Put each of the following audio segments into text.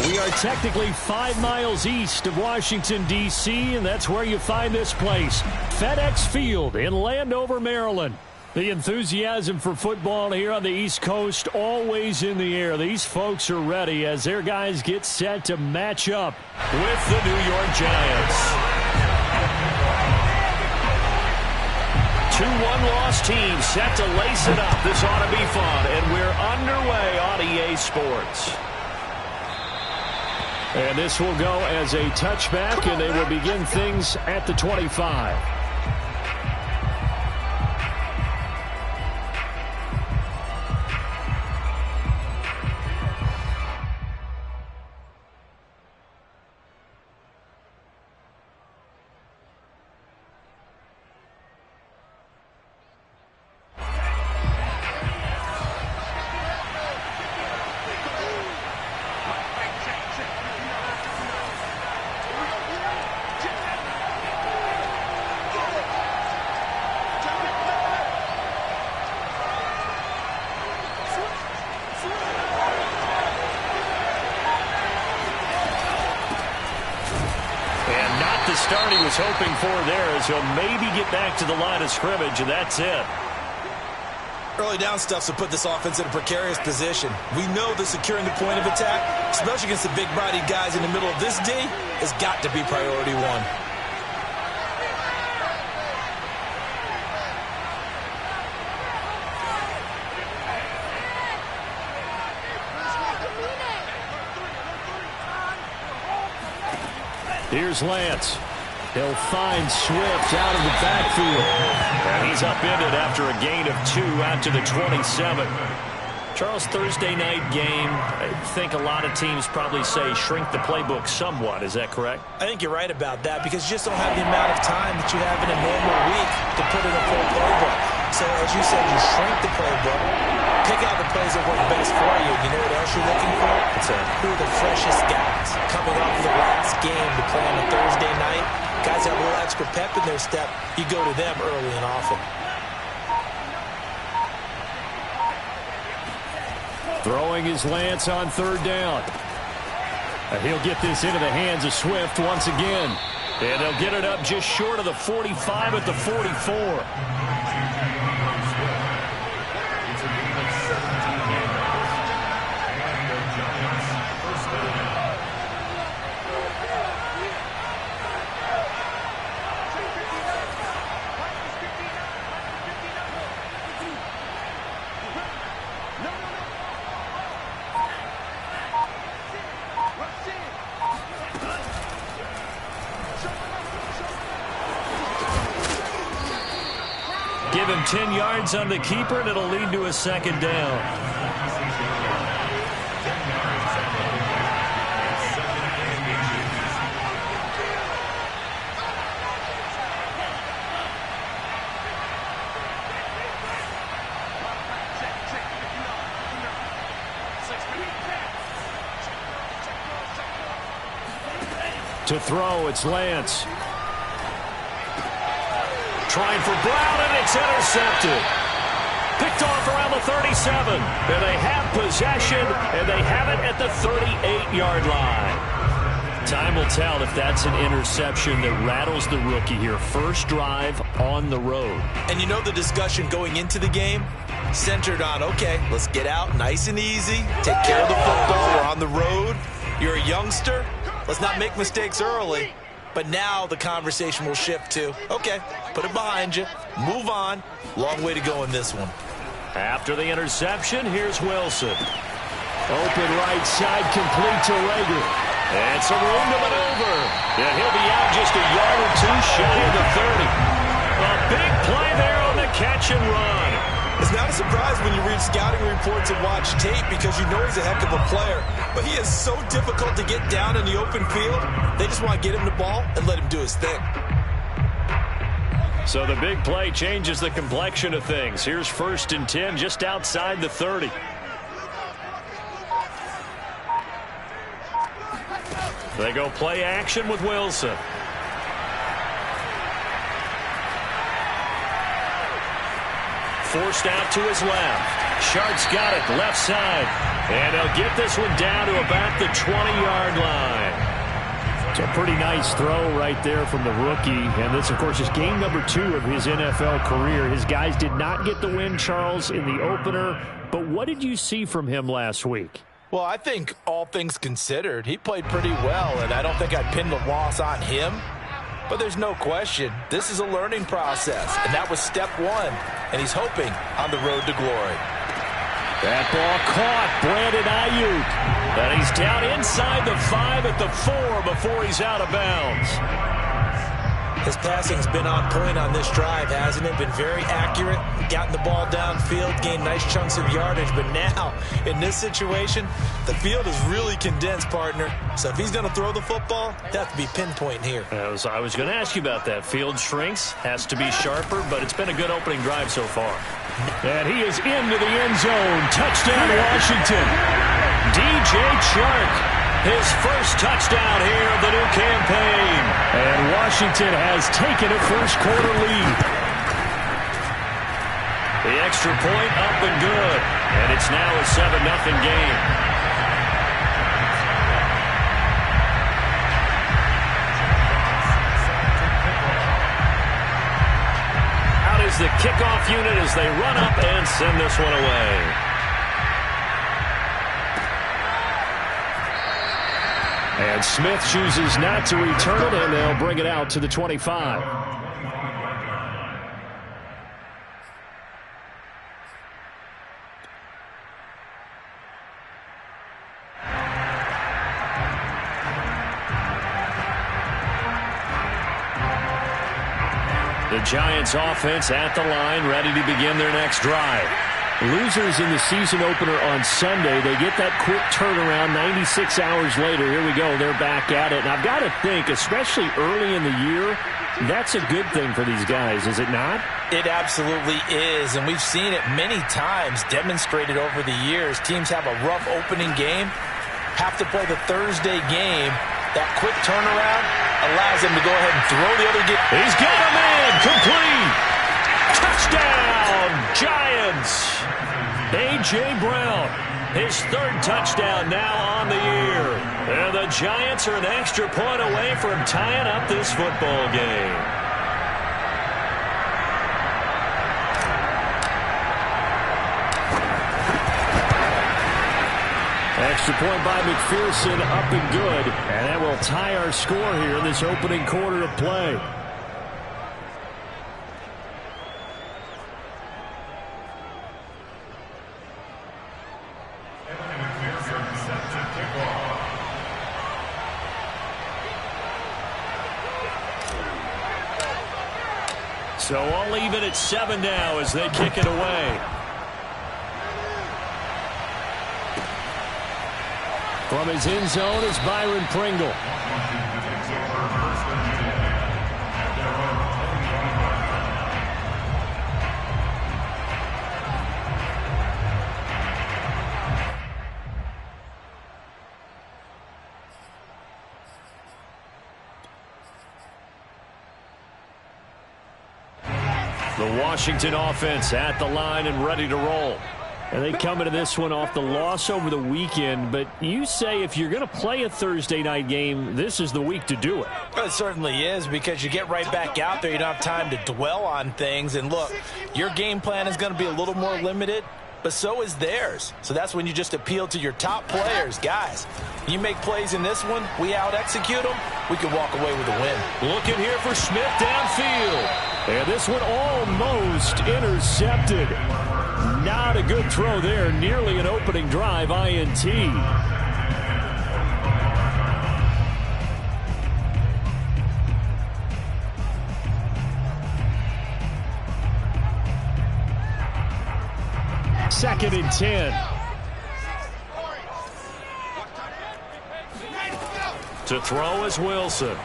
We are technically 5 miles east of Washington, D.C., and that's where you find this place, FedEx Field in Landover, Maryland. The enthusiasm for football here on the East Coast always in the air. These folks are ready as their guys get set to match up with the New York Giants. 2 one-loss teams set to lace it up. This ought to be fun, and we're underway on EA Sports. And this will go as a touchback, and they will begin things at the 25. Start he was hoping for there as he'll maybe get back to the line of scrimmage, and that's it. Early down stuff will put this offense in a precarious position. We know that securing the point of attack, especially against the big-bodied guys in the middle of this D, has got to be priority one. Here's Lance. He'll find Swift out of the backfield. And he's upended after a gain of 2 out to the 27. Charles, Thursday night game, I think a lot of teams probably say shrink the playbook somewhat. Is that correct? I think you're right about that because you just don't have the amount of time that you have in a normal week to put in a full playbook. So, as you said, you shrink the playbook, pick out the plays that work best for you. You know what else you're looking for? Who are the freshest guys coming off the last game to play on a Thursday night? Guys have a little extra pep in their step. You go to them early and often. Throwing his Lance on 3rd down. And he'll get this into the hands of Swift once again. And they'll get it up just short of the 45 at the 44. Give him 10 yards on the keeper, and it'll lead to a 2nd down. To throw, it's Lance. Trying for Brown, and it's intercepted. Picked off around the 37. And they have possession, and they have it at the 38-yard line. Time will tell if that's an interception that rattles the rookie here. First drive on the road. And you know the discussion going into the game? Centered on, okay, let's get out nice and easy. Take care of the football. We're on the road. You're a youngster. Let's not make mistakes early. But now the conversation will shift to, okay, put it behind you, move on. Long way to go in this one. After the interception, here's Wilson. Open right side, complete to Rager. And some room to maneuver. And he'll be out just a yard or 2 shy of the 30. A big play there on the catch and run. It's not a surprise when you read scouting reports and watch tape because you know he's a heck of a player. But he is so difficult to get down in the open field. They just want to get him the ball and let him do his thing. So the big play changes the complexion of things. Here's 1st and 10 just outside the 30. They go play action with Wilson. forced out to his left. Shark's got it, left side. And he'll get this one down to about the 20-yard line. It's a pretty nice throw right there from the rookie. And this, of course, is game number 2 of his NFL career. His guys did not get the win, Charles, in the opener. But what did you see from him last week? Well, I think all things considered, he played pretty well, and I don't think I'd pin the loss on him. But there's no question, this is a learning process, and that was step 1, and he's hoping on the road to glory. That ball caught, Brandon Ayuk. And he's down inside the 5 at the 4 before he's out of bounds. His passing's been on point on this drive, hasn't it? Been very accurate, gotten the ball downfield, gained nice chunks of yardage. But now, in this situation, the field is really condensed, partner. So if he's going to throw the football, he'll have to be pinpoint here. I was going to ask you about that. Field shrinks, has to be sharper, but it's been a good opening drive so far. And he is into the end zone. Touchdown, Washington. DJ Chark. His first touchdown here of the new campaign. And Washington has taken a first-quarter lead. The extra point up and good. And it's now a 7-0 game. Out is the kickoff unit as they run up and send this one away. And Smith chooses not to return it, and they'll bring it out to the 25. The Giants offense at the line, ready to begin their next drive. Losers in the season opener on Sunday, they get that quick turnaround 96 hours later. Here we go, they're back at it. And I've got to think, especially early in the year, that's a good thing for these guys, is it not? It absolutely is, and we've seen it many times demonstrated over the years. Teams have a rough opening game, have to play the Thursday game. That quick turnaround allows them to go ahead and throw the other game. He's got a man, complete. Touchdown, Giants. A.J. Brown, his 3rd touchdown now on the year. And the Giants are an extra point away from tying up this football game. Extra point by McPherson, up and good. And that will tie our score here in this opening quarter of play. So all even at 7 now as they kick it away. From his end zone is Byron Pringle. The Washington offense at the line and ready to roll. And they come into this one off the loss over the weekend. But you say if you're going to play a Thursday night game, this is the week to do it. It certainly is, because you get right back out there. You don't have time to dwell on things. And look, your game plan is going to be a little more limited, but so is theirs. So that's when you just appeal to your top players. Guys, you make plays in this one, we out-execute them, we can walk away with a win. Looking here for Smith downfield. And this one almost intercepted. Not a good throw there. Nearly an opening drive INT. Second and 10. To throw is Wilson.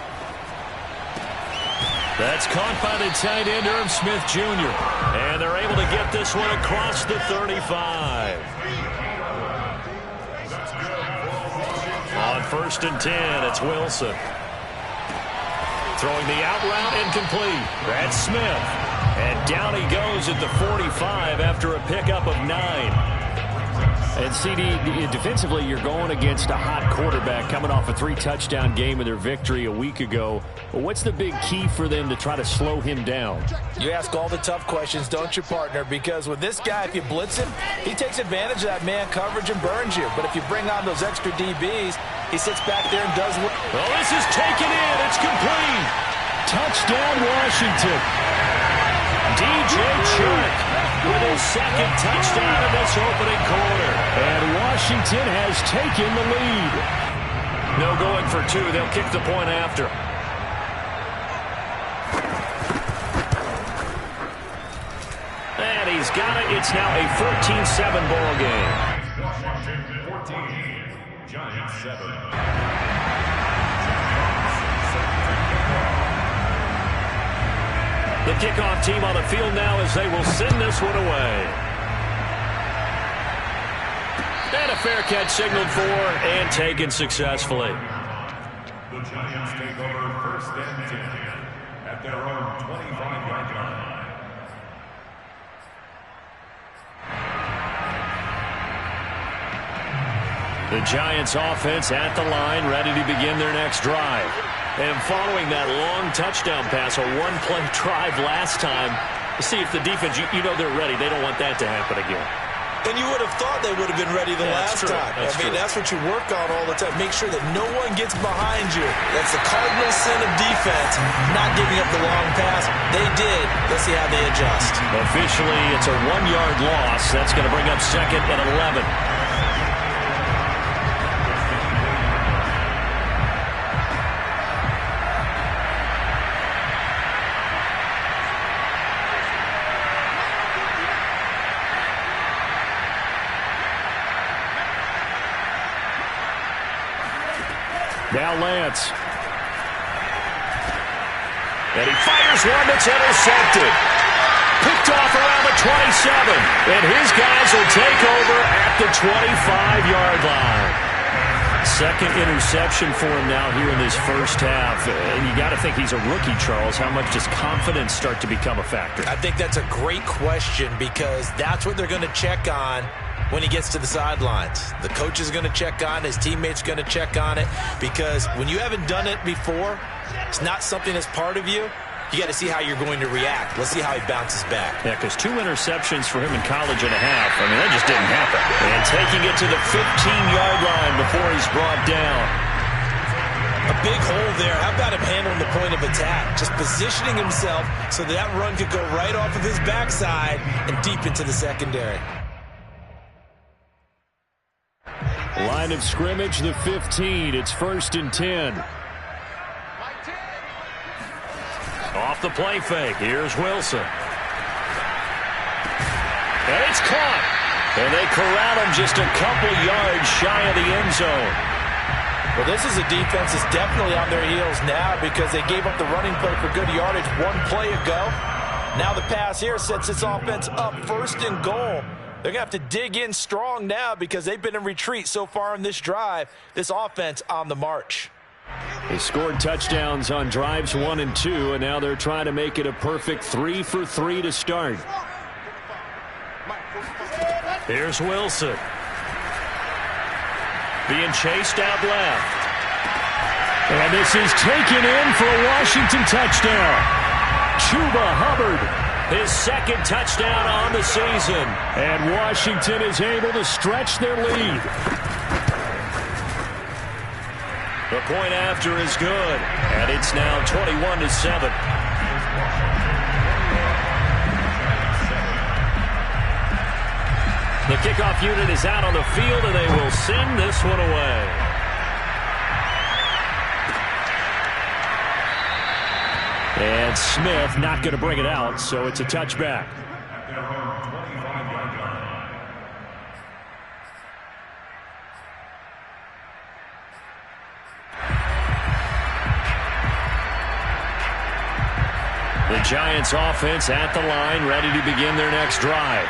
That's caught by the tight end, Irv Smith Jr. And they're able to get this one across the 35. On 1st and 10, it's Wilson. Throwing the out route incomplete. That's Smith. And down he goes at the 45 after a pickup of 9. And CD, defensively, you're going against a hot quarterback coming off a 3-touchdown game in their victory a week ago. What's the big key for them to try to slow him down? You ask all the tough questions, don't you, partner? Because with this guy, if you blitz him, he takes advantage of that man coverage and burns you. But if you bring on those extra DBs, he sits back there and does what... Well, this is taken in. It's complete. Touchdown, Washington. DJ Chark with his second touchdown in this opening quarter. And Washington has taken the lead. No going for 2. They'll kick the point after. And he's got it. It's now a 14-7 ball game. Washington 14, Giants 7. The kickoff team on the field now as they will send this one away. And a fair catch signaled for and taken successfully. The Giants take over first and 10 at their own 25-yard line. The Giants offense at the line, ready to begin their next drive. And following that long touchdown pass, a one-play drive last time, see if the defense, you know they're ready. They don't want that to happen again. And you would have thought they would have been ready the last time. That's what you work on all the time. Make sure that no one gets behind you. That's the cardinal sin of defense, not giving up the long pass. They did. Let's see how they adjust. Officially, it's a 1-yard loss. That's going to bring up second and 11. Now Lance. And he fires one that's intercepted. Picked off around the 27. And his guys will take over at the 25-yard line. Second interception for him now here in this first half. And you got to think he's a rookie, Charles. How much does confidence start to become a factor? I think that's a great question because that's what they're going to check on when he gets to the sidelines. The coach is going to check on it. His teammates are going to check on it because when you haven't done it before, it's not something that's part of you. You got to see how you're going to react. Let's see how he bounces back. Yeah, because 2 interceptions for him in college and a half. I mean, that just didn't happen. And taking it to the 15-yard line before he's brought down. A big hole there. How about him handling the point of attack? Just positioning himself so that run could go right off of his backside and deep into the secondary. Line of scrimmage, the 15. It's 1st and 10. Off the play fake. Here's Wilson. And it's caught. And they corral him just a couple yards shy of the end zone. Well, this is a defense that's definitely on their heels now because they gave up the running play for good yardage 1 play ago. Now the pass here sets this offense up 1st and goal. They're going to have to dig in strong now because they've been in retreat so far in this drive. This offense on the march. They scored touchdowns on drives 1 and 2, and now they're trying to make it a perfect 3 for 3 to start. Here's Wilson. Being chased out left. And this is taken in for a Washington touchdown. Chuba Hubbard. His second touchdown on the season. And Washington is able to stretch their lead. The point after is good. And it's now 21-7. The kickoff unit is out on the field, and they will send this one away. And Smith not going to bring it out, so it's a touchback. The Giants offense at the line, ready to begin their next drive.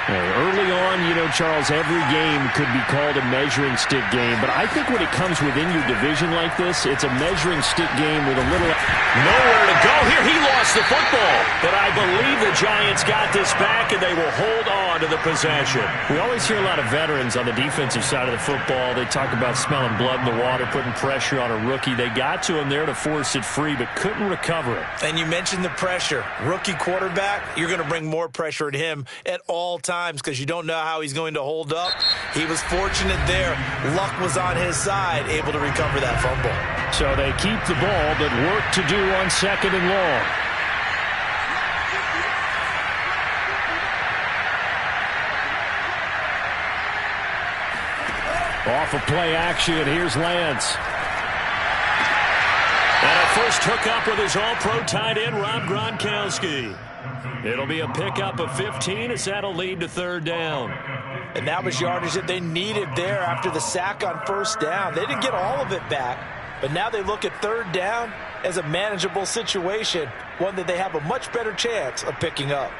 Early on one, Charles, every game could be called a measuring stick game, but I think when it comes within your division like this, it's a measuring stick game with a little... Nowhere to go here. He lost the football. But I believe the Giants got this back, and they will hold on to the possession. We always hear a lot of veterans on the defensive side of the football. They talk about smelling blood in the water, putting pressure on a rookie. They got to him there to force it free, but couldn't recover it. And you mentioned the pressure. Rookie quarterback, you're going to bring more pressure at him at all times because you don't know how he's going to hold up. He was fortunate there. Luck was on his side, able to recover that fumble. So they keep the ball, but work to do on 2nd and long. Off of play action, here's Lance. And a first hookup with his all-pro tight end, Rob Gronkowski. It'll be a pickup of 15 as that'll lead to 3rd down. And that was yardage that they needed there after the sack on 1st down. They didn't get all of it back, but now they look at 3rd down as a manageable situation, one that they have a much better chance of picking up.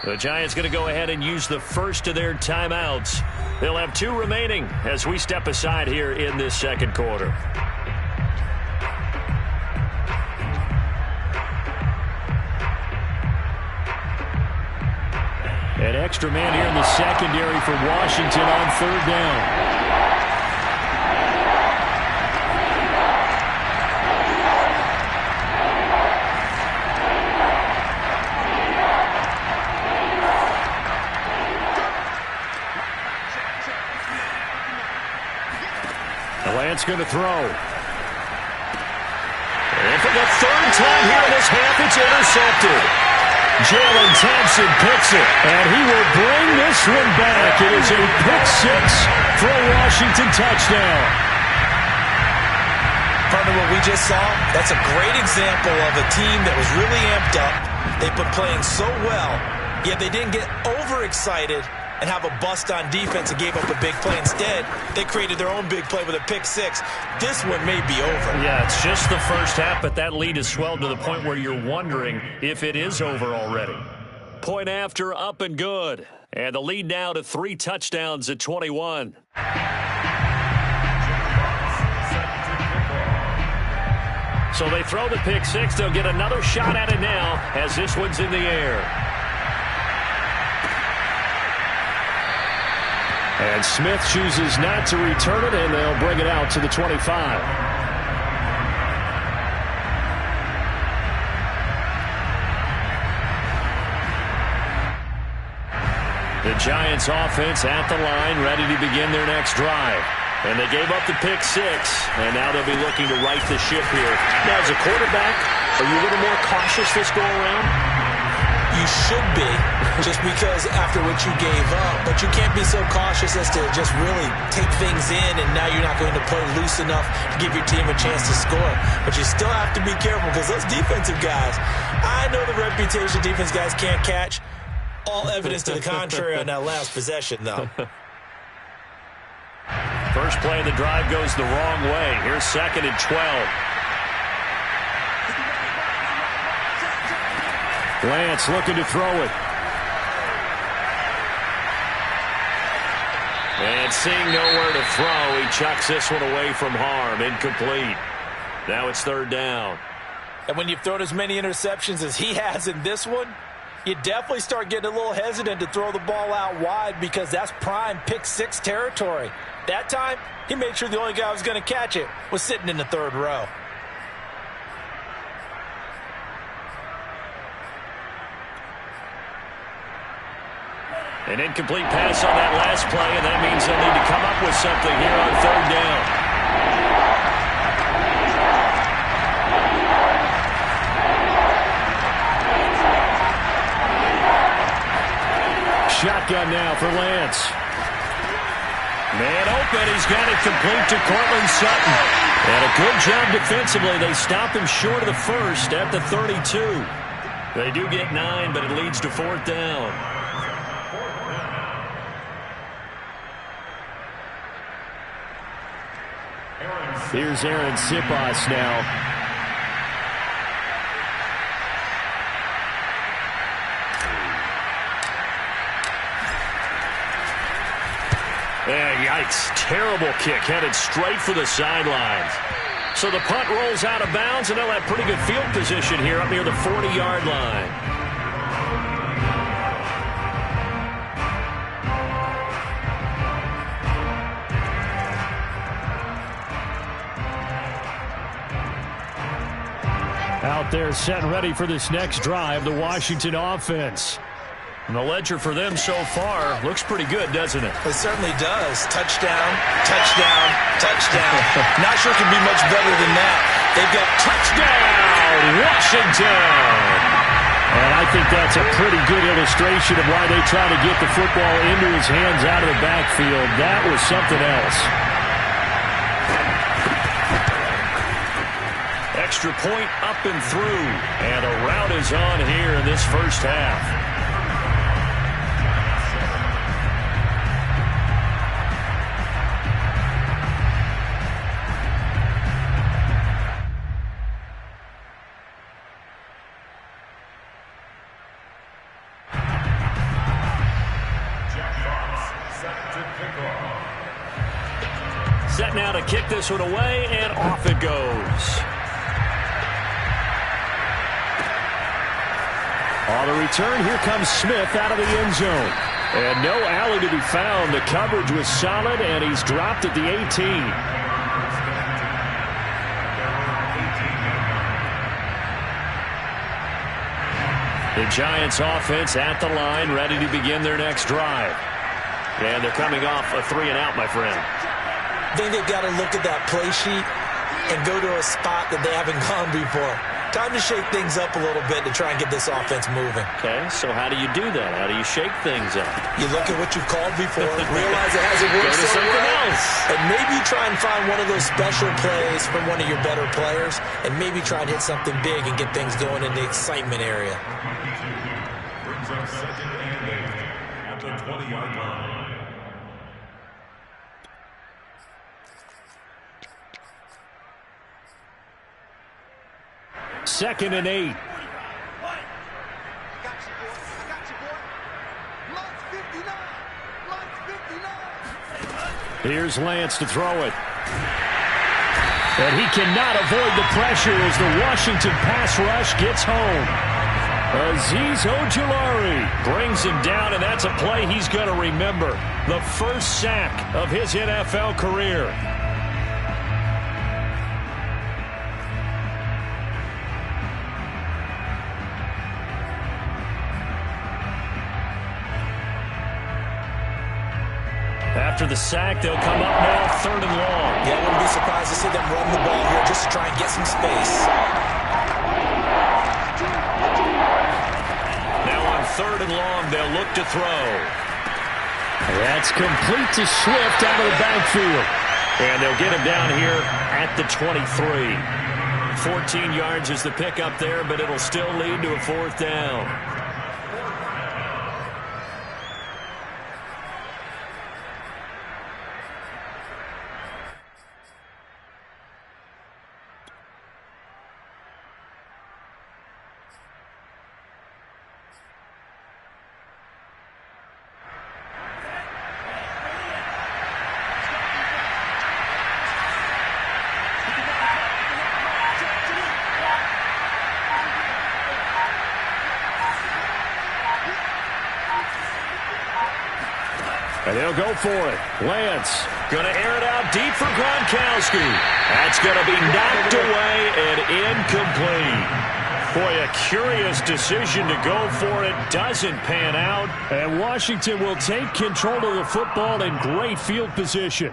The Giants going to go ahead and use the first of their timeouts. They'll have 2 remaining as we step aside here in this 2nd quarter. An extra man here in the secondary for Washington on 3rd down. Lance going to throw. And for the 3rd time here in this half, it's intercepted. Jalen Thompson picks it, and he will bring this one back. It is a pick 6 for a Washington touchdown. Partner, what we just saw, that's a great example of a team that was really amped up. They've been playing so well, yet they didn't get overexcited and have a bust on defense and gave up a big play. Instead, they created their own big play with a pick 6. This one may be over. Yeah, it's just the first half, but that lead has swelled to the point where you're wondering if it is over already. Point after, up and good. And the lead now to 3 touchdowns at 21. So they throw the pick 6. They'll get another shot at it now as this one's in the air. And Smith chooses not to return it, and they'll bring it out to the 25. The Giants offense at the line, ready to begin their next drive. And they gave up the pick 6, and now they'll be looking to right the ship here. Now, as a quarterback, are you a little more cautious this go around? You should be, just because after what you gave up. But you can't be so cautious as to just really take things in, and now you're not going to play loose enough to give your team a chance to score. But you still have to be careful because those defensive guys, I know the reputation defense guys can't catch. All evidence to the contrary on that last possession, though. First play of the drive goes the wrong way. Here's 2nd and 12. Lance looking to throw it. And seeing nowhere to throw, he chucks this one away from harm. Incomplete. Now it's 3rd down. And when you've thrown as many interceptions as he has in this one, you definitely start getting a little hesitant to throw the ball out wide because that's prime pick 6 territory. That time, he made sure the only guy who was going to catch it was sitting in the 3rd row. An incomplete pass on that last play, and that means they'll need to come up with something here on 3rd down. Shotgun now for Lance. Man open, he's got it complete to Cortland Sutton. And a good job defensively. They stop him short of the first at the 32. They do get 9, but it leads to 4th down. Here's Aaron Siposs now. Yikes. Terrible kick headed straight for the sidelines. So the punt rolls out of bounds, and they'll have pretty good field position here up near the 40-yard line. Out there set and ready for this next drive, the Washington offense. And the ledger for them so far looks pretty good, doesn't it? It certainly does. Touchdown, touchdown, touchdown. Not sure it can be much better than that. They've got touchdown, Washington. And I think that's a pretty good illustration of why they try to get the football into his hands out of the backfield. That was something else. Extra point up and through. And a rout is on here in this first half. Set now to kick this one away, and off it goes. On the return, here comes Smith out of the end zone. And no alley to be found. The coverage was solid, and he's dropped at the 18. The Giants offense at the line, ready to begin their next drive. And they're coming off a 3-and-out, my friend. I think they've got to look at that play sheet and go to a spot that they haven't gone before. Time to shake things up a little bit to try and get this offense moving. Okay, so how do you do that? How do you shake things up? You look at what you've called before, realize it hasn't worked Go to so something well, else. and maybe try and find one of those special plays from one of your better players, and maybe try and hit something big and get things going in the excitement area. Brings up second and 8 at the 20-yard line. Second and 8. Here's Lance to throw it. And he cannot avoid the pressure as the Washington pass rush gets home. Azeez Ojulari brings him down, and that's a play he's going to remember. The first sack of his NFL career. After the sack, they'll come up now, 3rd and long. Yeah, I wouldn't be surprised to see them run the ball here just to try and get some space. Now on 3rd and long, they'll look to throw. That's complete to Swift out of the backfield. And they'll get him down here at the 23. 14 yards is the pickup there, but it'll still lead to a 4th down. And they'll go for it. Lance going to air it out deep for Gronkowski. That's going to be knocked away and incomplete. Boy, a curious decision to go for it. Doesn't pan out. And Washington will take control of the football in great field position.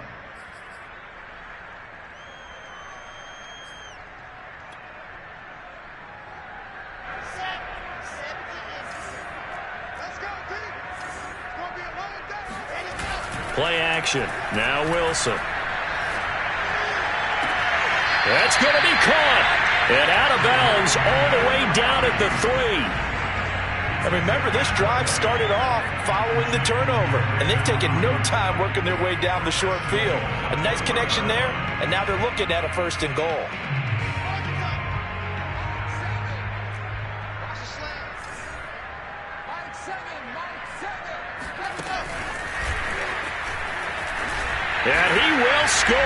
Play action. Now Wilson. That's going to be caught. And out of bounds all the way down at the 3. And remember, this drive started off following the turnover, and they've taken no time working their way down the short field. A nice connection there, and now they're looking at a 1st and goal. And he will score.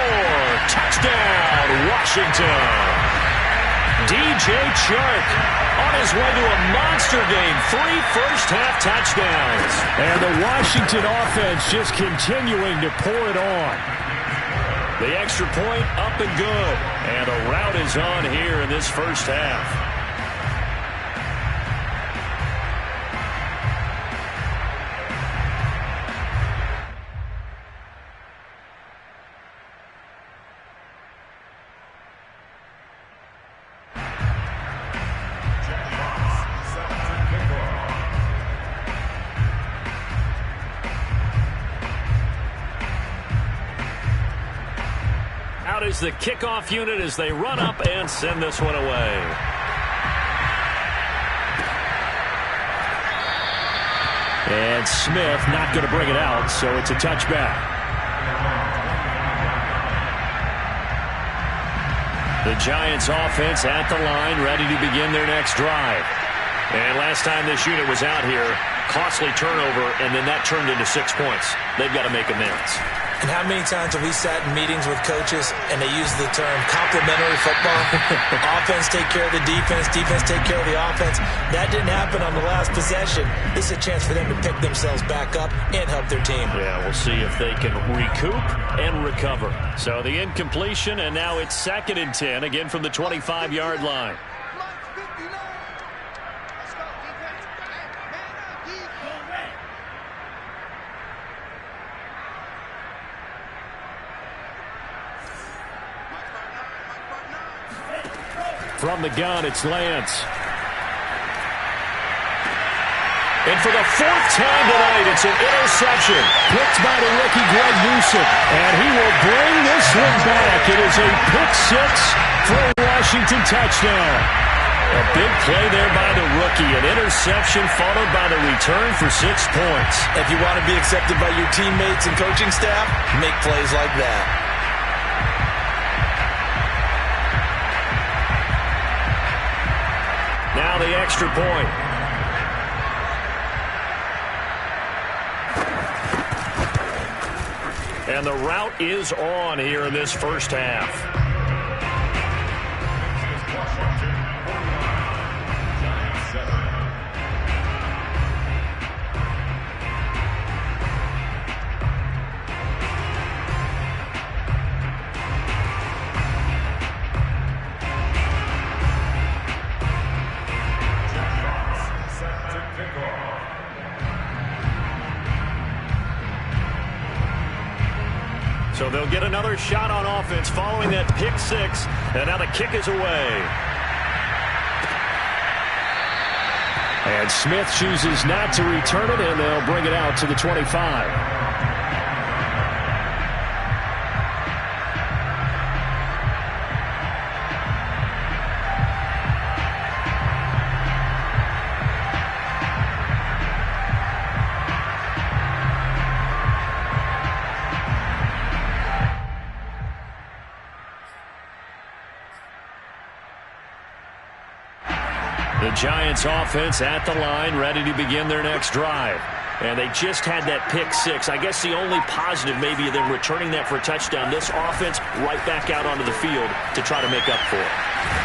Touchdown, Washington. DJ Chark on his way to a monster game. 3 first-half touchdowns. And the Washington offense just continuing to pour it on. The extra point up and good. And a rout is on here in this first half. Is the kickoff unit as they run up and send this one away. And Smith not going to bring it out, so it's a touchback. The Giants offense at the line, ready to begin their next drive. And last time this unit was out here, costly turnover, and then that turned into 6 points. They've got to make amends. And how many times have we sat in meetings with coaches and they use the term complementary football? Offense take care of the defense, defense take care of the offense. That didn't happen on the last possession. This is a chance for them to pick themselves back up and help their team. Yeah, we'll see if they can recoup and recover. So the incompletion, and now it's 2nd and 10, again from the 25-yard line. From the gun, it's Lance. And for the 4th time tonight, it's an interception. Picked by the rookie Greg Newsom. And he will bring this one back. It is a pick 6 for a Washington touchdown. A big play there by the rookie. An interception followed by the return for 6 points. If you want to be accepted by your teammates and coaching staff, make plays like that. Now the extra point. And the route is on here in this first half. So they'll get another shot on offense following that pick 6. And now the kick is away. And Smith chooses not to return it, and they'll bring it out to the 25. The Giants offense at the line, ready to begin their next drive. And they just had that pick 6. I guess the only positive maybe of them returning that for a touchdown. This offense right back out onto the field to try to make up for it.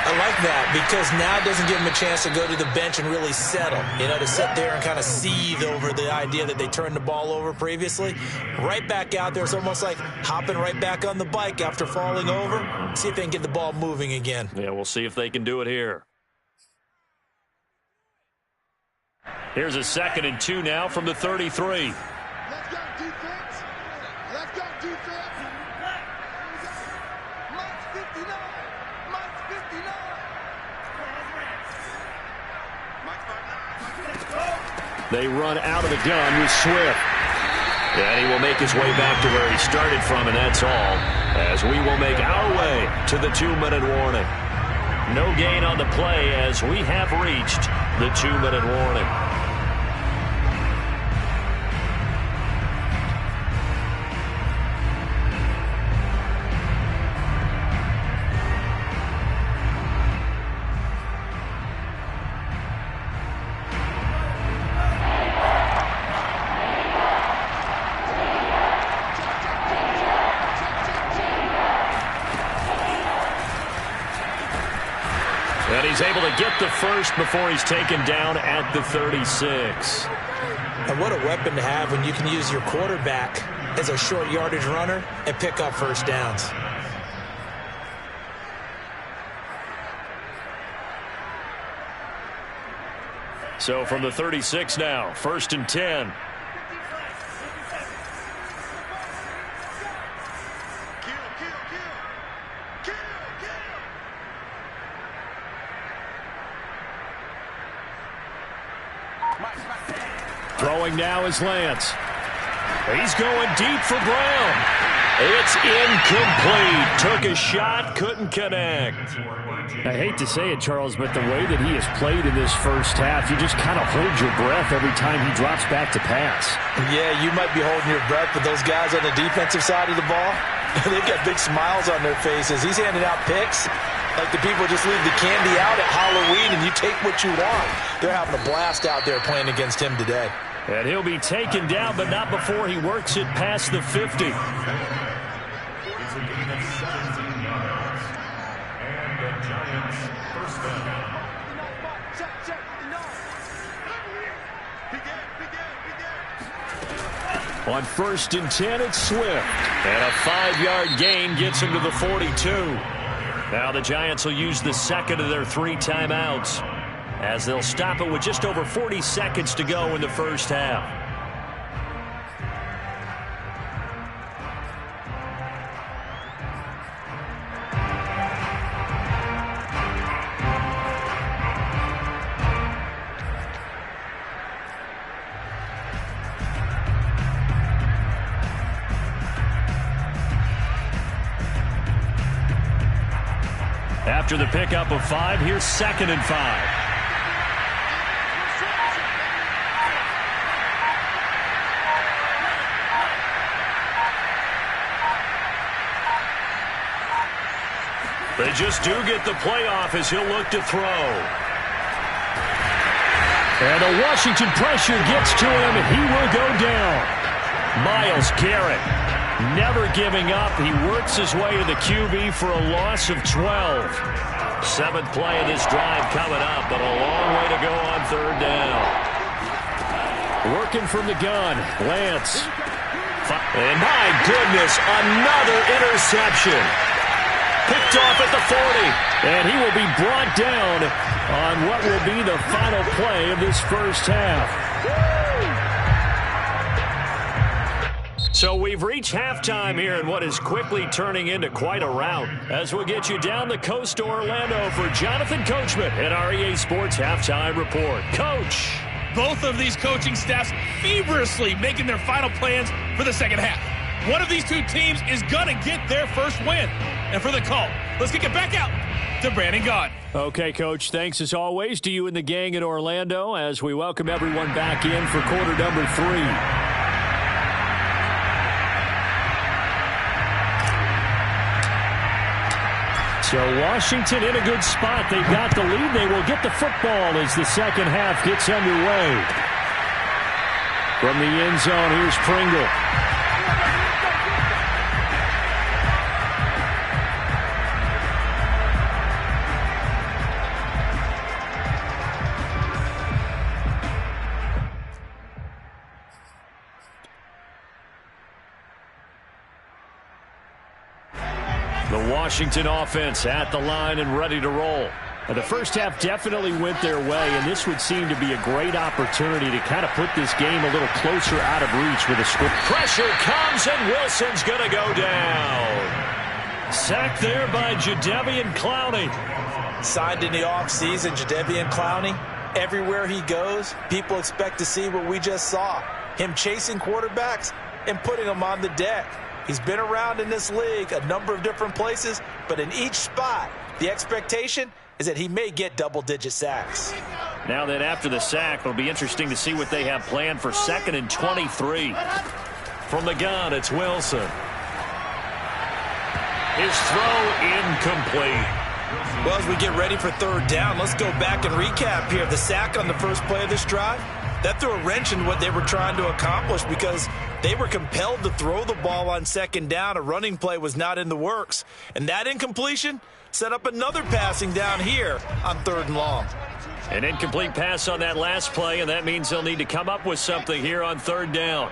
I like that because now it doesn't give them a chance to go to the bench and really settle. You know, to sit there and kind of seethe over the idea that they turned the ball over previously. Right back out there. It's almost like hopping right back on the bike after falling over. See if they can get the ball moving again. Yeah, we'll see if they can do it here. Here's a 2nd and 2 now from the 33. Let's go, defense. Let's go, defense. March 59. March 59. They run out of the gun with Swift. And he will make his way back to where he started from, and that's all, as we will make our way to the 2-minute warning. No gain on the play as we have reached the 2-minute warning. he's able to get the first before he's taken down at the 36. And what a weapon to have when you can use your quarterback as a short yardage runner and pick up first downs. So from the 36 now, 1st and 10. Throwing now is Lance. He's going deep for Brown. It's incomplete. Took a shot, couldn't connect. I hate to say it, Charles, but the way that he has played in this first half, you just kind of hold your breath every time he drops back to pass. Yeah, you might be holding your breath, but those guys on the defensive side of the ball, they've got big smiles on their faces. He's handing out picks like the people just leave the candy out at Halloween and you take what you want. They're having a blast out there playing against him today. And he'll be taken down, but not before he works it past the 50. It's a gain of 17 yards. And the Giants first down. On 1st and 10, it's Swift. And a 5-yard gain gets him to the 42. Now the Giants will use the second of their 3 timeouts, as they'll stop it with just over 40 seconds to go in the first half. After the pickup of 5, here's 2nd and 5. They just do get the playoff as he'll look to throw. And a Washington pressure gets to him, and he will go down. Myles Garrett never giving up. He works his way to the QB for a loss of 12. 7th play of this drive coming up, but a long way to go on 3rd down. Working from the gun, Lance. And my goodness, another interception. Picked off at the 40. And he will be brought down on what will be the final play of this first half. So we've reached halftime here in what is quickly turning into quite a rout, as we'll get you down the coast to Orlando for Jonathan Coachman at our EA Sports Halftime Report. Coach. Both of these coaching staffs feverishly making their final plans for the second half. One of these two teams is going to get their first win. And for the call, let's kick it back out to Brandon Gaudin. Okay, Coach, thanks as always to you and the gang in Orlando as we welcome everyone back in for quarter number 3. So Washington in a good spot. They've got the lead. They will get the football as the second half gets underway. From the end zone, here's Pringle. The Washington offense at the line and ready to roll. The first half definitely went their way, and this would seem to be a great opportunity to kind of put this game a little closer out of reach with a score. Pressure comes, and Wilson's going to go down. Sacked there by Jadeveon Clowney. Signed in the offseason, Jadeveon Clowney. Everywhere he goes, people expect to see what we just saw. Him chasing quarterbacks and putting them on the deck. He's been around in this league a number of different places, but in each spot, the expectation is that he may get double-digit sacks. Now then, after the sack, it'll be interesting to see what they have planned for 2nd and 23. From the gun, it's Wilson. His throw incomplete. Well, as we get ready for 3rd down, let's go back and recap here. The sack on the first play of this drive, that threw a wrench in what they were trying to accomplish because They were compelled to throw the ball on second down. A running play was not in the works. And that incompletion set up another passing down here on 3rd and long. An incomplete pass on that last play, and that means they'll need to come up with something here on 3rd down.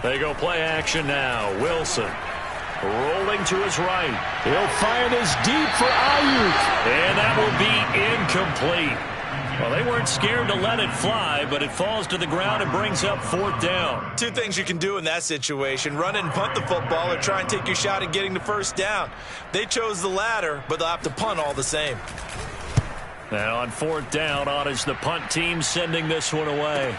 They go play action now. Wilson rolling to his right. He'll fire this deep for Ayuk. And that will be incomplete. Well, they weren't scared to let it fly, but it falls to the ground and brings up 4th down. Two things you can do in that situation: run and punt the football, or try and take your shot at getting the 1st down. They chose the latter, but they'll have to punt all the same. Now on 4th down, on is the punt team sending this one away.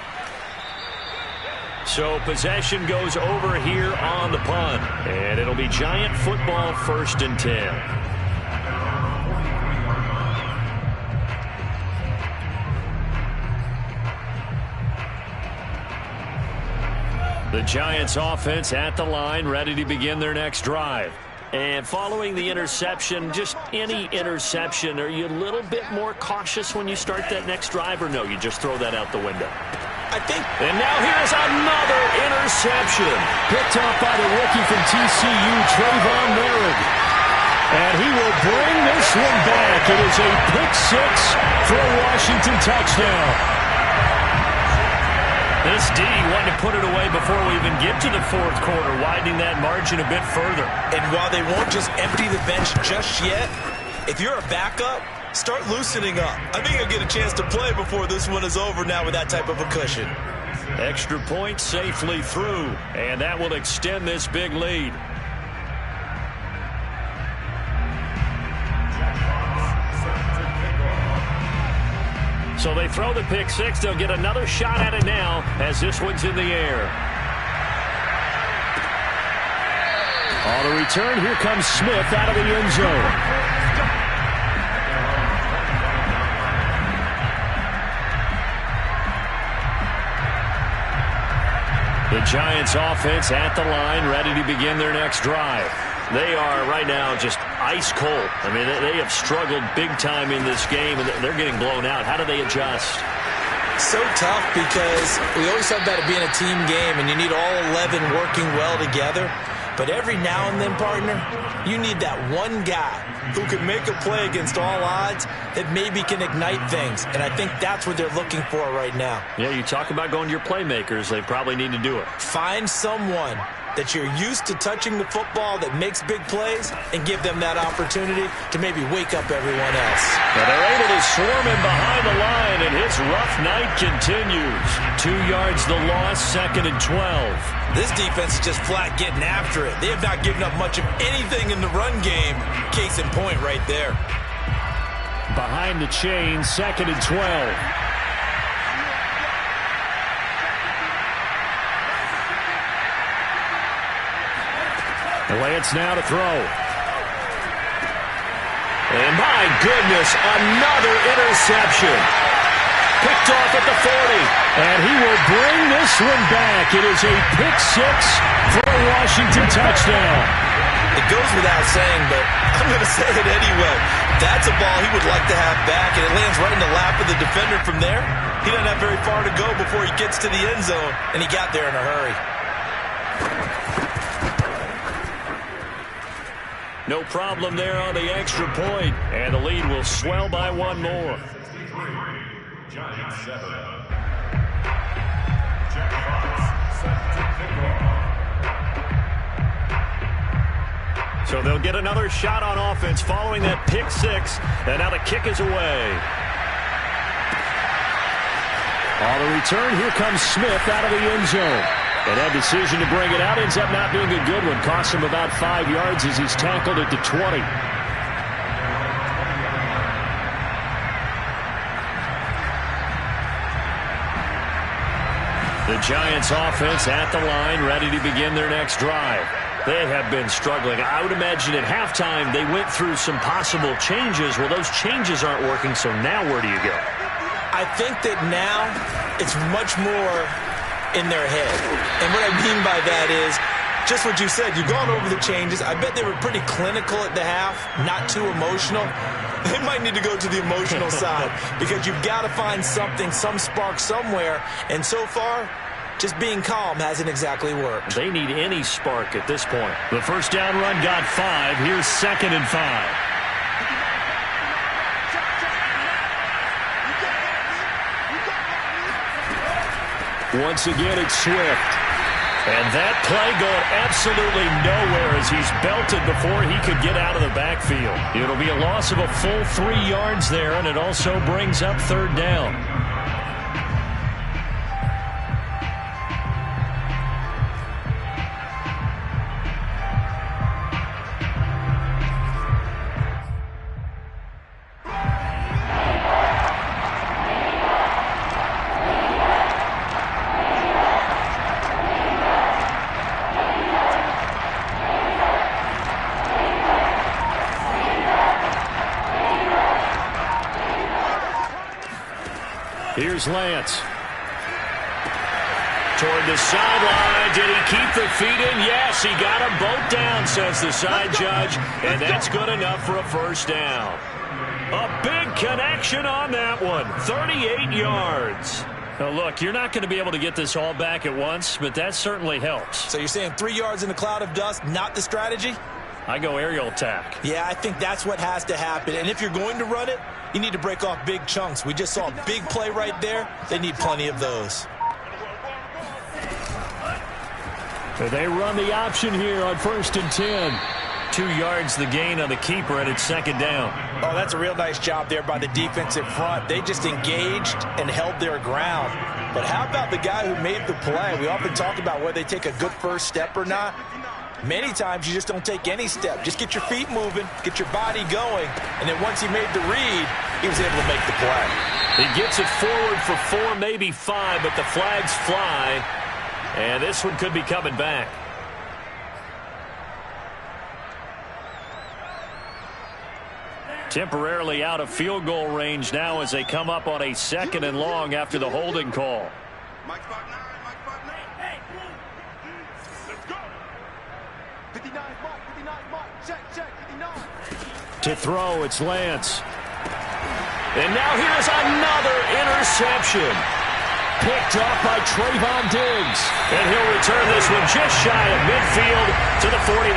So possession goes over here on the punt, and it'll be Giant football, 1st and 10. The Giants offense at the line, ready to begin their next drive. And following the interception, just any interception, are you a little bit more cautious when you start that next drive, or no, you just throw that out the window? I think. And now here's another interception. Picked off by the rookie from TCU, Trayvon Merritt. And he will bring this one back. It is a pick 6 for a Washington touchdown. This D wanted to put it away before we even get to the 4th quarter, widening that margin a bit further. And while they won't just empty the bench just yet, if you're a backup, start loosening up. I think you'll get a chance to play before this one is over now with that type of a cushion. Extra point safely through, and that will extend this big lead. So they throw the pick 6. They'll get another shot at it now as this one's in the air. On the return, here comes Smith out of the end zone. The Giants offense at the line, ready to begin their next drive. They are right now just ice cold. I mean, they have struggled big time in this game, and they're getting blown out. How do they adjust? So tough, because we always talk about it being a team game, and you need all 11 working well together. But every now and then, partner, you need that one guy who can make a play against all odds that maybe can ignite things. And I think that's what they're looking for right now. Yeah, you talk about going to your playmakers. They probably need to do it. Find someone that you're used to touching the football that makes big plays and give them that opportunity to maybe wake up everyone else. Now they're able to swarm him behind the line, and his rough night continues. 2 yards the loss, 2nd and 12. This defense is just flat getting after it. They have not given up much of anything in the run game. Case in point right there. Behind the chain, 2nd and 12. Lance now to throw. And my goodness, another interception. Picked off at the 40. And he will bring this one back. It is a pick 6 for a Washington touchdown. It goes without saying, but I'm going to say it anyway. That's a ball he would like to have back, and it lands right in the lap of the defender from there. He doesn't have very far to go before he gets to the end zone, and he got there in a hurry. No problem there on the extra point, and the lead will swell by one more. Giants 7. Jack Fox set to kick off. So they'll get another shot on offense following that pick 6, and now the kick is away. On the return, here comes Smith out of the end zone. And that decision to bring it out ends up not being a good one. Costs him about 5 yards as he's tackled at the 20. The Giants offense at the line, ready to begin their next drive. They have been struggling. I would imagine at halftime they went through some possible changes. Well, those changes aren't working, so now where do you go? I think that now it's much more in their head. And what I mean by that is Just what you said. You've gone over the changes. I bet they were pretty clinical at the half, not too emotional. They might need to go to the emotional side because you've got to find something, some spark somewhere. And so far, just being calm hasn't exactly worked. They need any spark at this point. The first down run got 5. Here's 2nd and 5. Once again, it's Swift. And that play going absolutely nowhere as he's belted before he could get out of the backfield. It'll be a loss of a full 3 yards there, and it also brings up 3rd down. Here's Lance. Toward the sideline. Did he keep the feet in? Yes, he got them both down, says the side judge. And that's good enough for a first down. A big connection on that one. 38 yards. Now, look, you're not going to be able to get this all back at once, but that certainly helps. So you're saying 3 yards in a cloud of dust, not the strategy? I go aerial attack. Yeah, I think that's what has to happen. And if you're going to run it, you need to break off big chunks. We just saw a big play right there. They need plenty of those. They run the option here on 1st and 10. 2 yards the gain on the keeper, and it's 2nd down. Oh, that's a real nice job there by the defensive front. They just engaged and held their ground. But how about the guy who made the play? We often talk about whether they take a good first step or not. Many times you just don't take any step. Just get your feet moving, get your body going, and then once he made the read, he was able to make the play. He gets it forward for 4, maybe 5, but the flags fly, and this one could be coming back. Temporarily out of field goal range now as they come up on a 2nd and long after the holding call. To throw, it's Lance. And now here's another interception. Picked off by Trayvon Diggs. And he'll return this one just shy of midfield to the 49.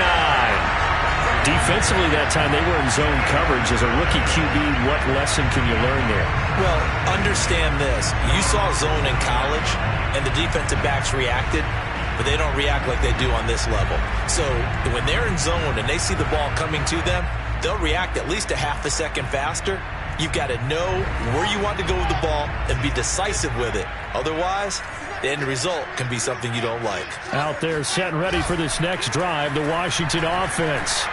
Defensively that time, they were in zone coverage. As a rookie QB, what lesson can you learn there? Well, understand this. You saw zone in college, and the defensive backs reacted, but they don't react like they do on this level. So when they're in zone and they see the ball coming to them, they'll react at least a half a second faster. You've got to know where you want to go with the ball and be decisive with it. Otherwise, the end result can be something you don't like. Out there set and ready for this next drive, the Washington offense.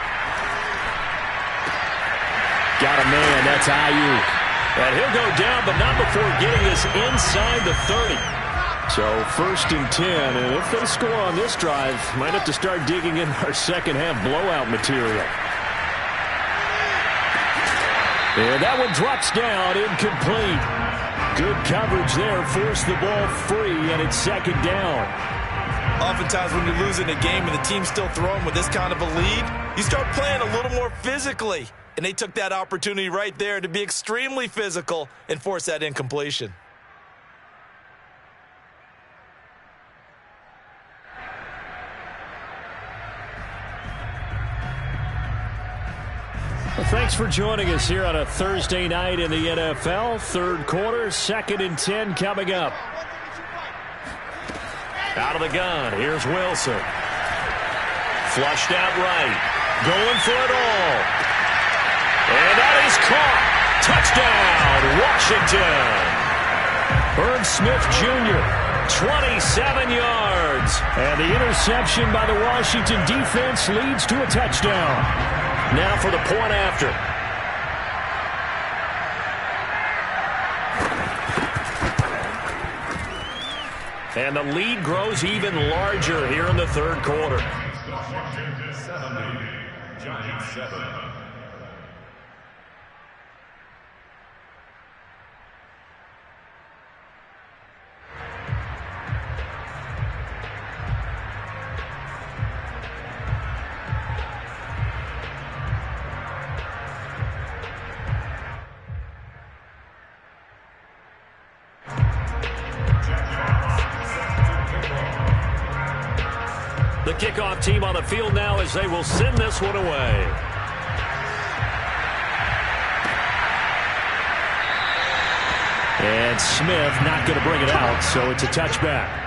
Got a man, that's Ayuk. And he'll go down, but not before getting this inside the 30. So 1st and 10, and if they score on this drive, might have to start digging in our second half blowout material. And that one drops down, incomplete. Good coverage there, forced the ball free, and it's 2nd down. Oftentimes when you're losing a game and the team's still throwing with this kind of a lead, you start playing a little more physically. And they took that opportunity right there to be extremely physical and force that incompletion. Well, thanks for joining us here on a Thursday night in the NFL. 3rd quarter, 2nd and 10 coming up. Out of the gun, here's Wilson. Flushed out right. Going for it all. And that is caught. Touchdown, Washington. Herb Smith Jr., 27 yards. And the interception by the Washington defense leads to a touchdown. Now for the point after. And the lead grows even larger here in the 3rd quarter. Washington 70, Giants 7. The kickoff team on the field now as they will send this one away. And Smith not going to bring it out, so it's a touchback.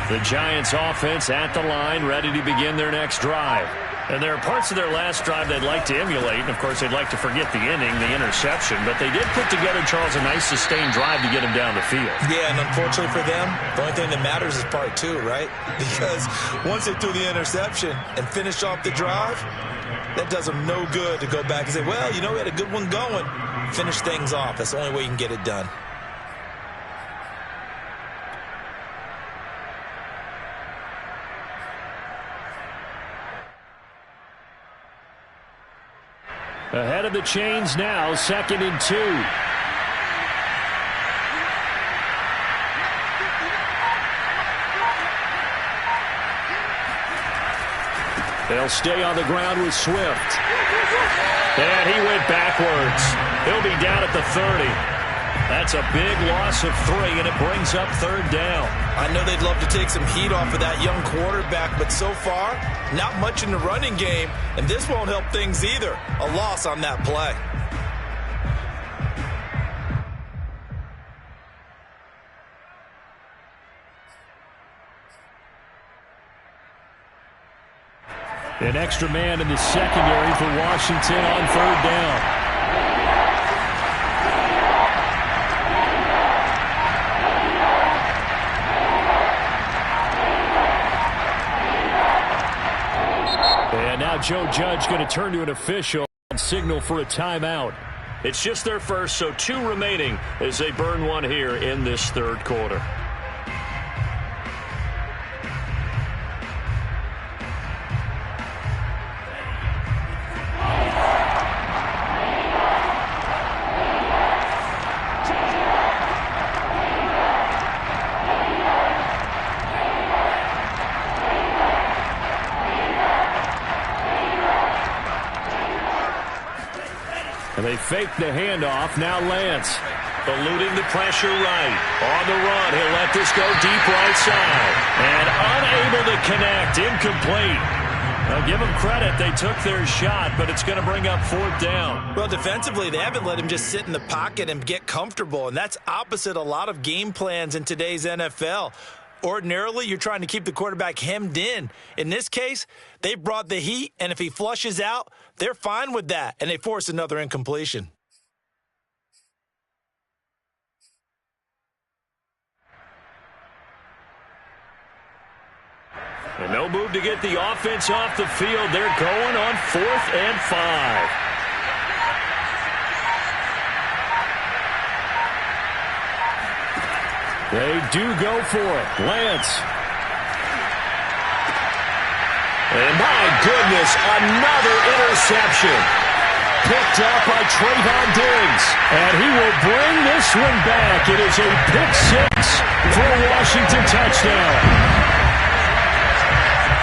The Giants offense at the line, ready to begin their next drive. And there are parts of their last drive they'd like to emulate. And, of course, they'd like to forget the inning, the interception. But they did put together, Charles, a nice sustained drive to get him down the field. Yeah, and unfortunately for them, the only thing that matters is part two, right? Because once they threw the interception and finished off the drive, that does them no good to go back and say, well, you know, we had a good one going. Finish things off. That's the only way you can get it done. Ahead of the chains now, 2nd and 2. They'll stay on the ground with Swift. And he went backwards. He'll be down at the 30. That's a big loss of 3, and it brings up 3rd down. I know they'd love to take some heat off of that young quarterback, but so far, not much in the running game, and this won't help things either. A loss on that play. An extra man in the secondary for Washington on 3rd down. And now Joe Judge going to turn to an official and signal for a timeout. It's just their first, so 2 remaining as they burn one here in this 3rd quarter. And they fake the handoff. Now Lance. Eluding the pressure right. On the run, he'll let this go deep right side. And unable to connect. Incomplete. Now give them credit. They took their shot, but it's going to bring up 4th down. Well, defensively, they haven't let him just sit in the pocket and get comfortable, and that's opposite a lot of game plans in today's NFL. Ordinarily, you're trying to keep the quarterback hemmed in. In this case, they brought the heat, and if he flushes out, they're fine with that, and they force another incompletion. And no move to get the offense off the field. They're going on 4th and 5. They do go for it. Lance. And my goodness, another interception. Picked up by Trayvon Diggs. And he will bring this one back. It is a pick 6 for a Washington touchdown.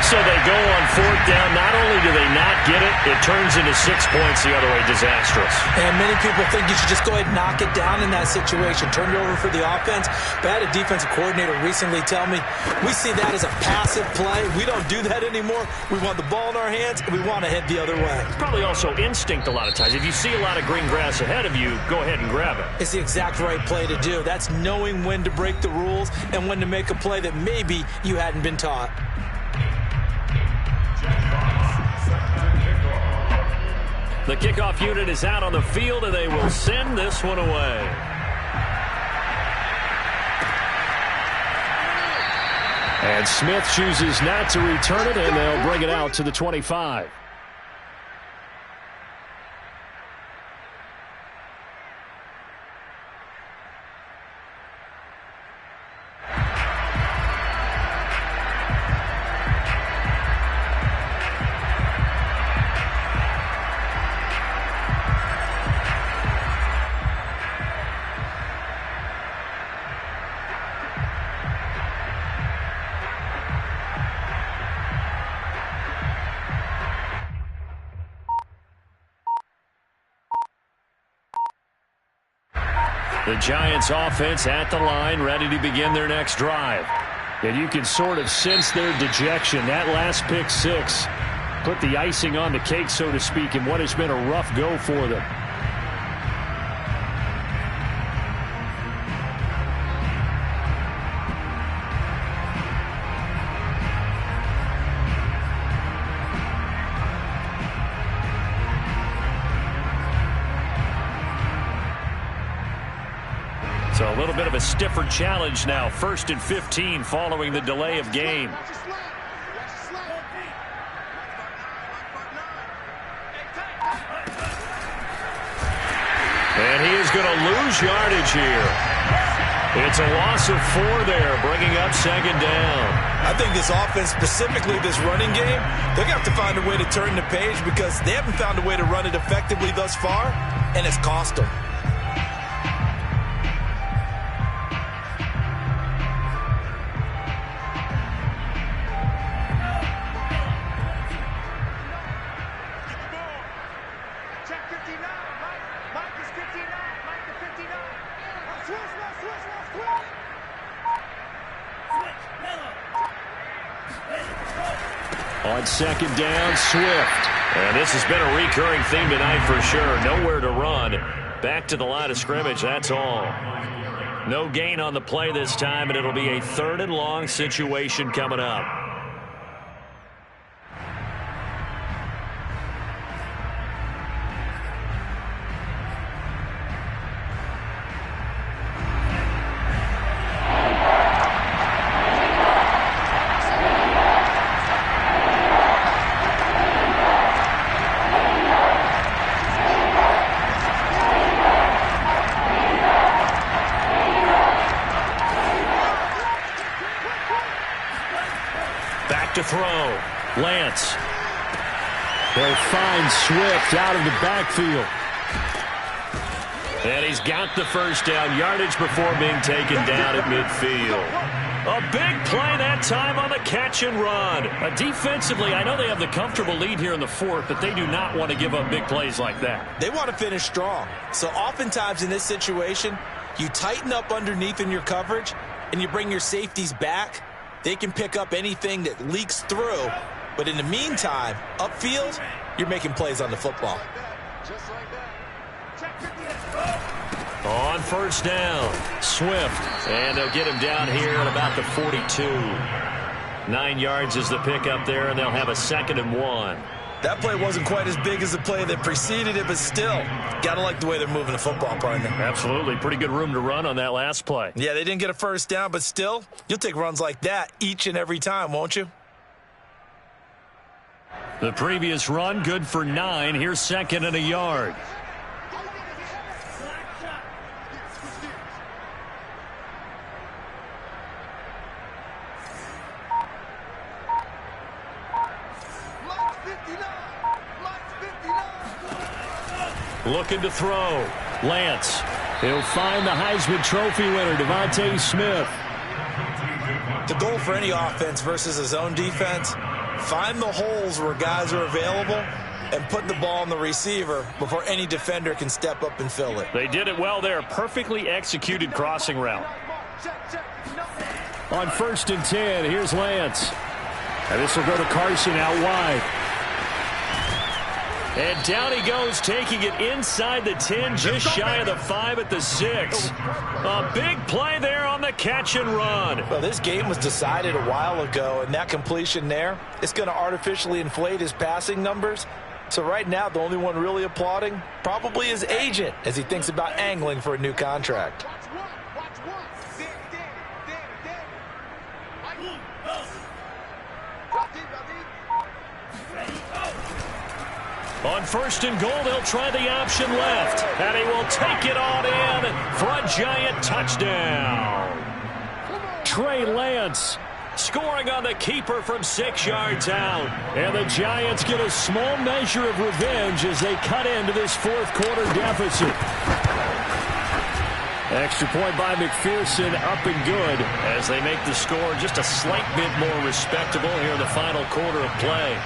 So they go on 4th down. Not only do they not get it, it turns into 6 points the other way. Disastrous. And many people think you should just go ahead and knock it down in that situation. Turn it over for the offense. But I had a defensive coordinator recently tell me, we see that as a passive play. We don't do that anymore. We want the ball in our hands, and we want to head the other way. It's probably also instinct a lot of times. If you see a lot of green grass ahead of you, go ahead and grab it. It's the exact right play to do. That's knowing when to break the rules and when to make a play that maybe you hadn't been taught. The kickoff unit is out on the field, and they will send this one away. And Smith chooses not to return it, and they'll bring it out to the 25. The Giants offense at the line, ready to begin their next drive. And you can sort of sense their dejection. That last pick six put the icing on the cake, so to speak, in what has been a rough go for them. So a little bit of a stiffer challenge now. 1st and 15 following the delay of game. And he is going to lose yardage here. It's a loss of 4 there, bringing up 2nd down. I think this offense, specifically this running game, they're going to have to find a way to turn the page because they haven't found a way to run it effectively thus far, and it's cost them. On 2nd down, Swift. And this has been a recurring theme tonight for sure. Nowhere to run. Back to the line of scrimmage, that's all. No gain on the play this time, and it'll be a 3rd and long situation coming up. To throw. Lance. They'll find Swift out of the backfield. And he's got the 1st down, yardage before being taken down at midfield. A big play that time on the catch and run. Defensively, I know they have the comfortable lead here in the 4th, but they do not want to give up big plays like that. They want to finish strong. So oftentimes in this situation, you tighten up underneath in your coverage, and you bring your safeties back. They can pick up anything that leaks through. But in the meantime, upfield, you're making plays on the football. On 1st down, Swift. And they'll get him down here at about the 42. 9 yards is the pickup there, and they'll have a 2nd and 1. That play wasn't quite as big as the play that preceded it, but still, got to like the way they're moving the football, partner. Absolutely. Pretty good room to run on that last play. Yeah, they didn't get a 1st down, but still, you'll take runs like that each and every time, won't you? The previous run, good for 9. Here's 2nd and a yard. Looking to throw. Lance. He'll find the Heisman Trophy winner, Devontae Smith. The goal for any offense versus his own defense, find the holes where guys are available and put the ball on the receiver before any defender can step up and fill it. They did it well there. Perfectly executed crossing route. On 1st and 10, here's Lance. And this will go to Carson out wide. And down he goes, taking it inside the 10, just shy of the 5 at the 6. A big play there on the catch and run. Well, this game was decided a while ago, and that completion there, it's going to artificially inflate his passing numbers. So right now, the only one really applauding probably his agent as he thinks about angling for a new contract. On 1st and goal, they'll try the option left. And he will take it on in for a Giant touchdown. Trey Lance scoring on the keeper from 6 yards out. And the Giants get a small measure of revenge as they cut into this 4th quarter deficit. Extra point by McPherson, up and good. As they make the score just a slight bit more respectable here in the final quarter of play.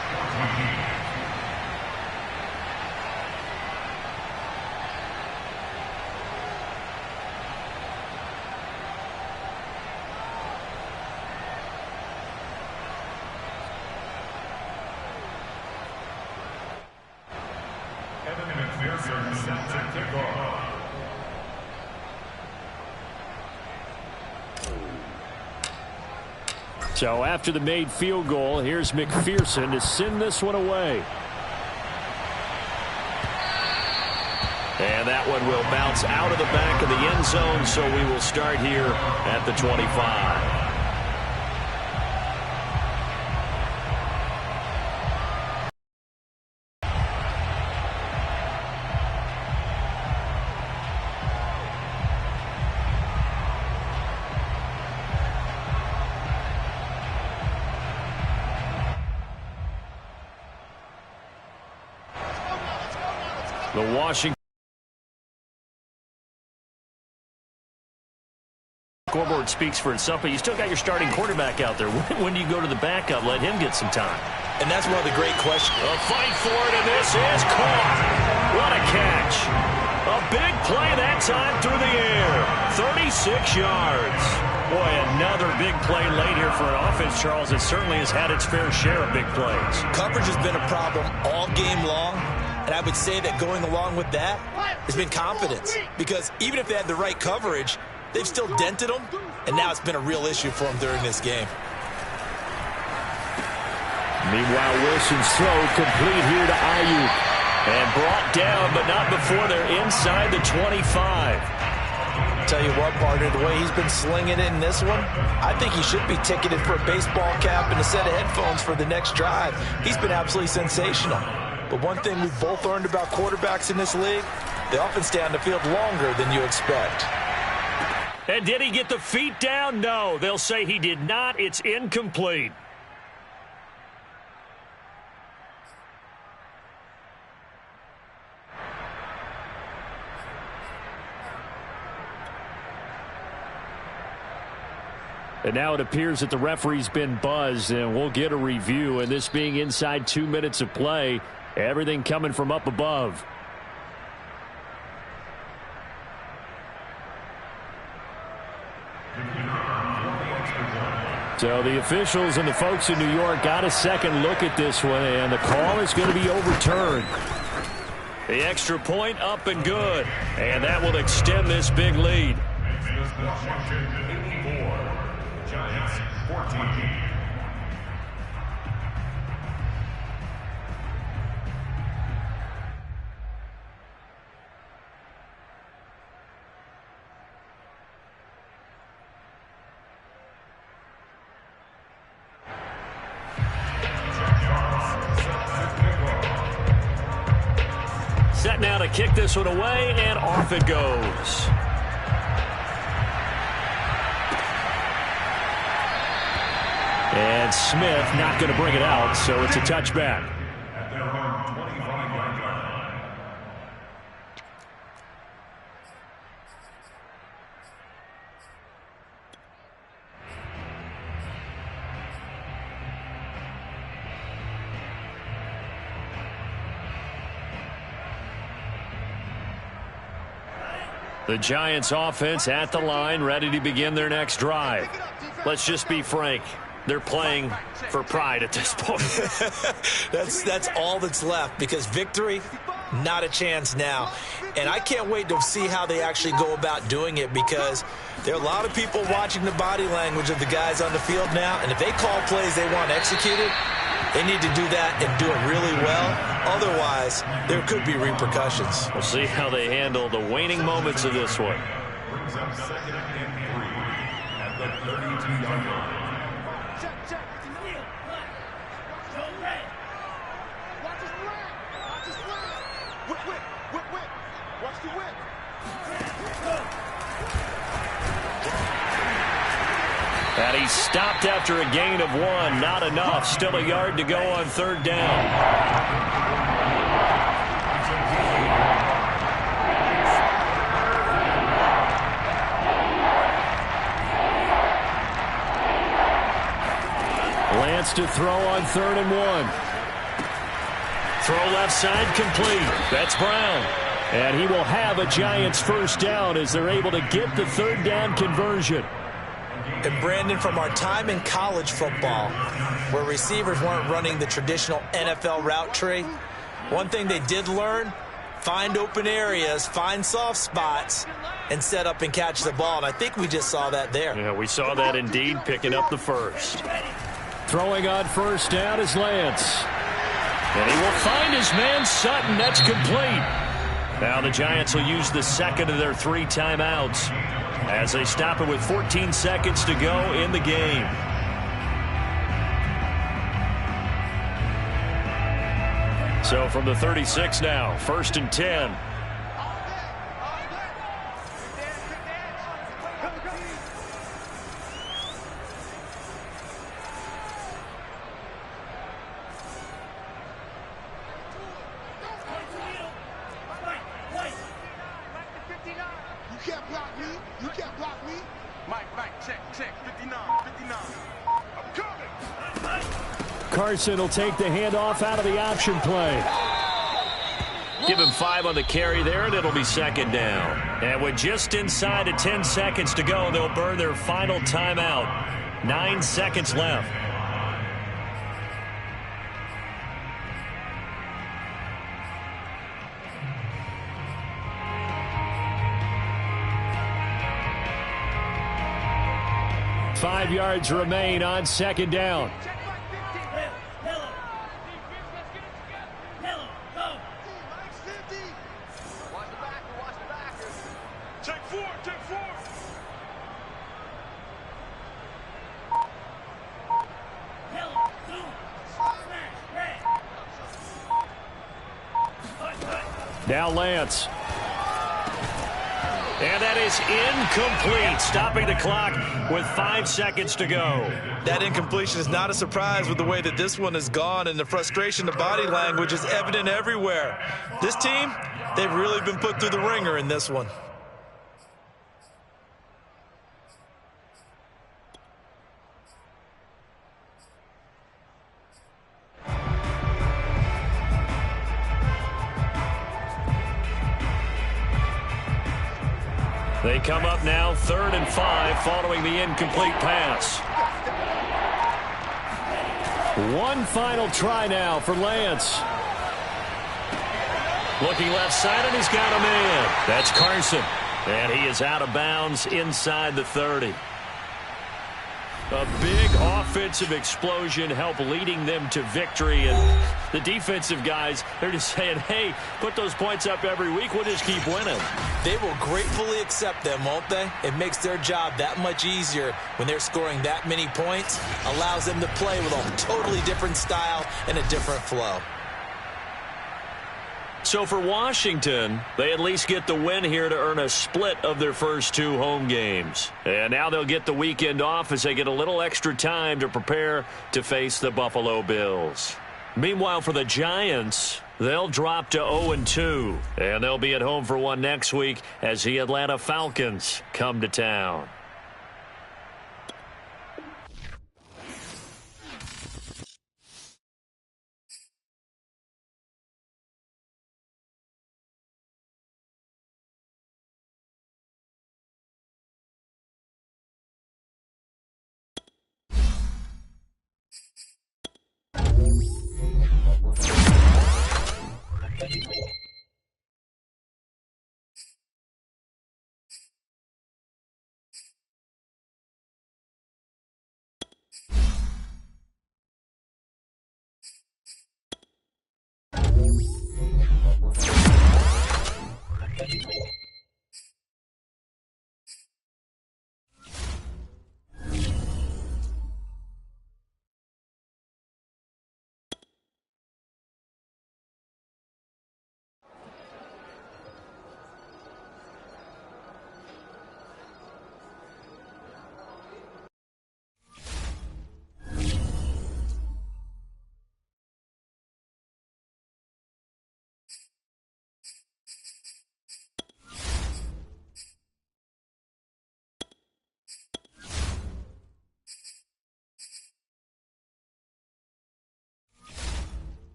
McPherson set to kick off. So after the made field goal, here's McPherson to send this one away. And that one will bounce out of the back of the end zone, so we will start here at the 25. The Washington scoreboard speaks for itself, but you still got your starting quarterback out there. When do you go to the backup? Let him get some time. And that's one of the great questions. A fight for it, and this is caught. What a catch. A big play that time through the air. 36 yards. Boy, another big play late here for an offense, Charles. It certainly has had its fair share of big plays. Coverage has been a problem all game long. And I would say that going along with that has been confidence. Because even if they had the right coverage, they've still dented them. And now it's been a real issue for them during this game. Meanwhile, Wilson's throw complete here to Ayuk. And brought down, but not before they're inside the 25. Tell you what, partner, the way he's been slinging it in this one, I think he should be ticketed for a baseball cap and a set of headphones for the next drive. He's been absolutely sensational. But one thing we've both learned about quarterbacks in this league, they often stay on the field longer than you expect. And did he get the feet down? No, they'll say he did not. It's incomplete. And now it appears that the referee's been buzzed, and we'll get a review. And this being inside 2 minutes of play, everything coming from up above. So the officials and the folks in New York got a second look at this one, and the call is going to be overturned. The extra point up and good. And that will extend this big lead. Giants 14. Set now to kick this one away, and off it goes. And Smith not going to bring it out, so it's a touchback. At their own 25-yard line. The Giants offense at the line, ready to begin their next drive. Let's just be frank. They're playing for pride at this point. That's all that's left, because victory, not a chance now. And I can't wait to see how they actually go about doing it, because there are a lot of people watching the body language of the guys on the field now, and if they call plays they want executed, they need to do that and do it really well. Otherwise, there could be repercussions. We'll see how they handle the waning moments of this one. Brings up 2nd and 3 at the 32-yard line. And he stopped after a gain of 1. Not enough. Still a yard to go on 3rd down. Lance to throw on 3rd and 1. Throw left side complete. That's Brown. And he will have a Giants first down as they're able to get the 3rd down conversion. And Brandon, from our time in college football, where receivers weren't running the traditional NFL route tree, one thing they did learn, find open areas, find soft spots, and set up and catch the ball. And I think we just saw that there. Yeah, we saw that indeed, picking up the first. Throwing on first down is Lance. And he will find his man Sutton. That's complete. Now the Giants will use the second of their 3 timeouts as they stop it with 14 seconds to go in the game. So from the 36 now, 1st and 10. Carson will take the handoff out of the option play. Give him 5 on the carry there, and it'll be 2nd down. And with just inside of 10 seconds to go, they'll burn their final timeout. 9 seconds left. Five yards remain on 2nd down. Now Lance. And that is incomplete, stopping the clock with 5 seconds to go. That incompletion is not a surprise with the way that this one has gone, and the frustration, the body language is evident everywhere. This team, they've really been put through the ringer in this one. They come up now 3rd and 5 following the incomplete pass. One final try now for Lance. Looking left side, and he's got a man. That's Carson. And he is out of bounds inside the 30. A big offensive explosion helped leading them to victory. And the defensive guys, they're just saying, hey, put those points up every week. We'll just keep winning. They will gratefully accept them, won't they? It makes their job that much easier when they're scoring that many points. Allows them to play with a totally different style and a different flow. So for Washington, they at least get the win here to earn a split of their first 2 home games. And now they'll get the weekend off as they get a little extra time to prepare to face the Buffalo Bills. Meanwhile, for the Giants, they'll drop to 0-2. And they'll be at home for one next week as the Atlanta Falcons come to town.